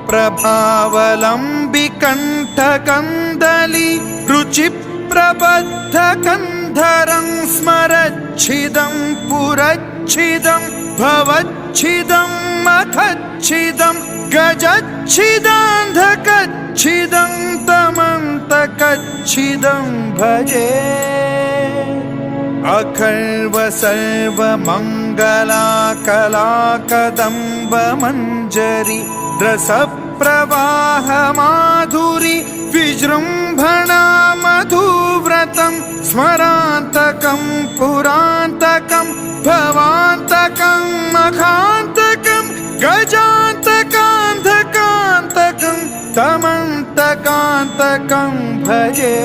प्रभावलम्बिकण्ठकन्दली रुचिप्रबद्धकन्धरं स्मरच्छिदं पुरच्छिदं भवच्छिदं मखच्छिदं गजच्छिदान्धकच्छिदं तमन्तकच्छिदं भजे। अखर्व सर्वमङ्गलाकलाकदम्बमञ्जरी रसप्रवाहमाधुरी विजृम्भणा मधुव्रतं स्मरान्तकं पुरान्तकं भवान्तकं मखान्तकं गजान्तकान्धकान्तकं तमन्तकान्तकं भजे।